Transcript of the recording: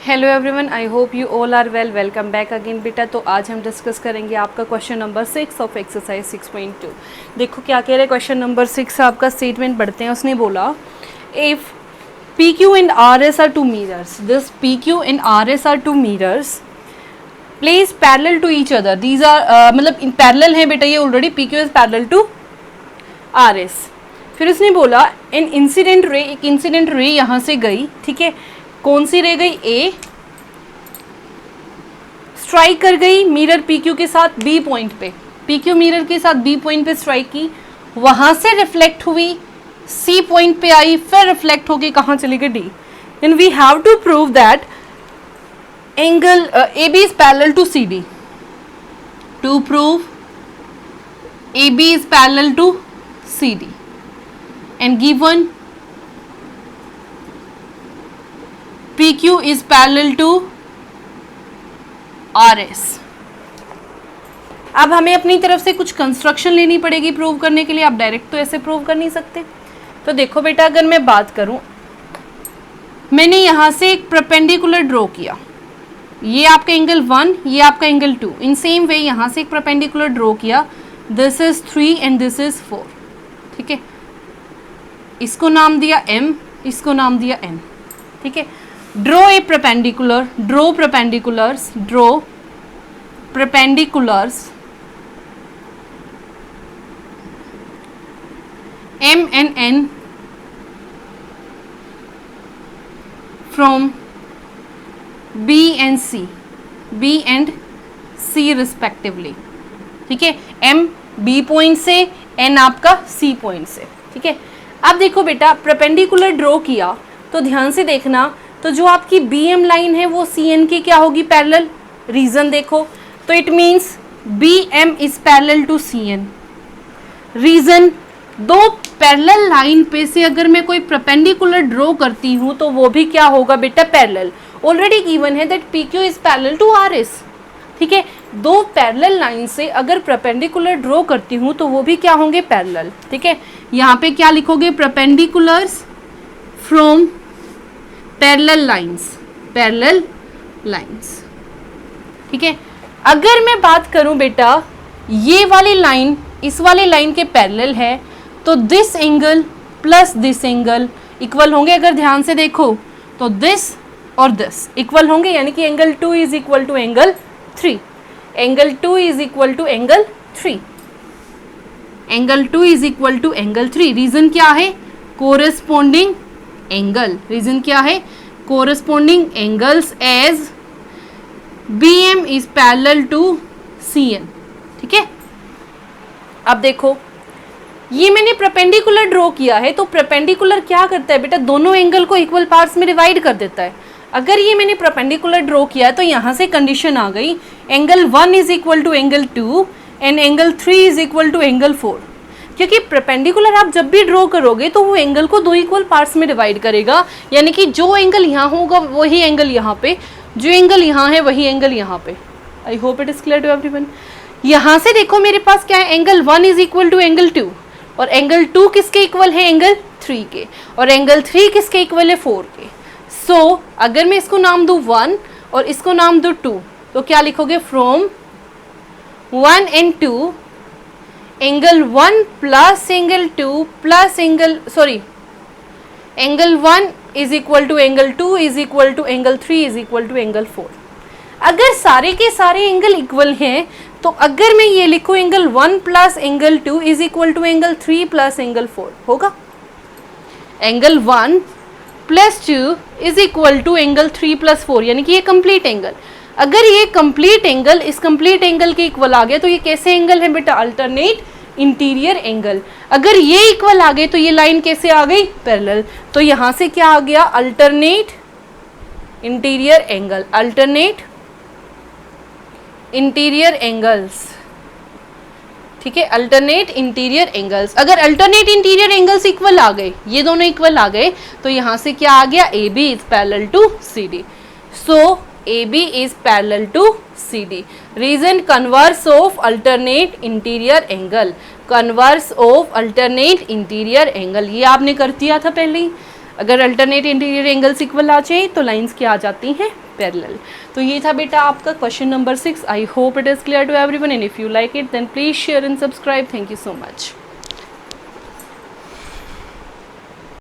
Hello everyone, I hope you all are well. Welcome back again बेटा। तो आज हम डिस्कस करेंगे आपका क्वेश्चन नंबर 6 ऑफ एक्सरसाइज 6.2। देखो क्या कह रहे हैं क्वेश्चन नंबर 6। आपका स्टेटमेंट पढ़ते हैं। उसने बोला if P Q and R S are two mirrors, this P Q and R S are two mirrors place parallel to each other, these are मतलब इन पैरेलल है बेटा ये already. P Q is parallel to R S. फिर उसने बोला an incident ray, एक incident ray यहाँ से गई, ठीक है। कौन सी रे गई? ए स्ट्राइक कर गई मिरर पी क्यू के साथ बी पॉइंट पे। पी क्यू मिरर के साथ बी पॉइंट पे स्ट्राइक की, वहां से रिफ्लेक्ट हुई, सी पॉइंट पे आई, फिर रिफ्लेक्ट होके कहाँ चली गई? D. Then we have to prove that angle A B is parallel to C D. To prove A B is parallel to C D and given PQ is parallel to RS। अब हमें अपनी तरफ से कुछ construction लेनी पड़ेगी prove करने के लिए। आप डायरेक्ट तो ऐसे प्रूव कर नहीं सकते। तो देखो बेटा, अगर मैं बात करूं, मैंने यहां से एक परपेंडिकुलर ड्रॉ किया, ये आपका एंगल 1, ये आपका एंगल 2। इन सेम वे यहां से एक परपेंडिकुलर ड्रॉ किया, this is 3 and this is 4, ठीक है। इसको नाम दिया M, इसको नाम दिया N, ठीक है। Draw a perpendicular, draw perpendiculars, draw perpendiculars M and N from B and C, B and C respectively, ठीक है। M B पॉइंट से, N आपका C पॉइंट से, ठीक है। अब देखो बेटा, परपेंडिकुलर ड्रॉ किया तो ध्यान से देखना, तो जो आपकी बी एम लाइन है वो सी एन की क्या होगी? पैरेलल। रीजन देखो, तो it means B M is parallel to C N. Reason, दो पैरेलल लाइन पे से अगर मैं कोई परपेंडिकुलर ड्रॉ करती हूं तो वो भी क्या होगा बेटा? पैरेलल। ऑलरेडी गिवन है that P Q is parallel to R S, ठीक है। दो पैरेलल लाइन से अगर परपेंडिकुलर ड्रॉ करती हूं तो वो भी क्या होंगे? पैरेलल, ठीक है। यहाँ पे क्या लिखोगे? Perpendiculars from parallel lines, parallel lines, ठीक है। अगर मैं बात करूं बेटा, ये वाली लाइन इस वाली लाइन के पैरेलल है, तो this angle plus this angle equal होंगे। अगर ध्यान से देखो तो दिस और दिस इक्वल होंगे, यानी कि angle 2 is equal to angle 3, angle 2 is equal to angle 3, angle 2 is equal to angle 3। Reason क्या है? Corresponding angle. रीजन क्या है? Corresponding angles as BM is parallel to CN, ठीक है। अब देखो, ये मैंने परपेंडिकुलर ड्रॉ किया है, तो परपेंडिकुलर क्या करता है बेटा? दोनों एंगल को इक्वल पार्ट्स में डिवाइड कर देता है। अगर ये मैंने परपेंडिकुलर ड्रॉ किया है तो यहाँ से कंडीशन आ गई, angle 1 is equal to angle 2 and angle 3 is equal to angle 4। क्योंकि परपेंडिकुलर आप जब भी ड्रॉ करोगे तो वो एंगल को दो इक्वल पार्ट्स में डिवाइड करेगा, यानी कि जो एंगल यहाँ होगा वही एंगल यहाँ पे, जो एंगल यहाँ है वही एंगल यहाँ पे। I hope it is clear to everyone. यहाँ से देखो मेरे पास क्या है? Angle 1 is equal to angle 2, और एंगल 2 किसके इक्वल है? एंगल 3 के। और एंगल 3 किसके इक्वल है? 4 के। सो अगर मैं इसको नाम दूं 1 और इसको नाम दूं 2, तो क्या लिखोगे? From 1 and 2 angle 1 plus angle 2 plus angle angle 1 is equal to angle 2 is equal to angle 3 is equal to angle 4। अगर सारे के सारे एंगल इक्वल हैं, तो अगर मैं ये लिखूं angle 1 plus angle 2 is equal to angle 3 plus angle 4 होगा। Angle 1 plus 2 is equal to angle 3 plus 4, यानी कि ये कंप्लीट एंगल। अगर ये कंप्लीट एंगल इस कंप्लीट एंगल के इक्वल आ गया तो ये कैसे एंगल है बेटा? Alternate interior angle. अगर ये इक्वल आ गए तो ये लाइन कैसे आ गई? पैरेलल। तो यहां से क्या आ गया? Alternate interior angle, alternate interior angles, ठीक है। Alternate interior angles. अगर अल्टरनेट इंटीरियर एंगल्स इक्वल आ गए, ये दोनों इक्वल आ गए, तो यहां से क्या आ गया? AB is parallel to CD। So AB is parallel to CD. Reason, converse of alternate interior angle, converse of alternate interior angle, ये आपने कर दिया था पहले ही। अगर अल्टरनेट इंटीरियर एंगल्स इक्वल आ जाए तो लाइंस क्या आ जाती हैं, पैरेलल। तो ये था बेटा आपका question number 6। I hope it is clear to everyone and if you like it then please share and subscribe. Thank you so much.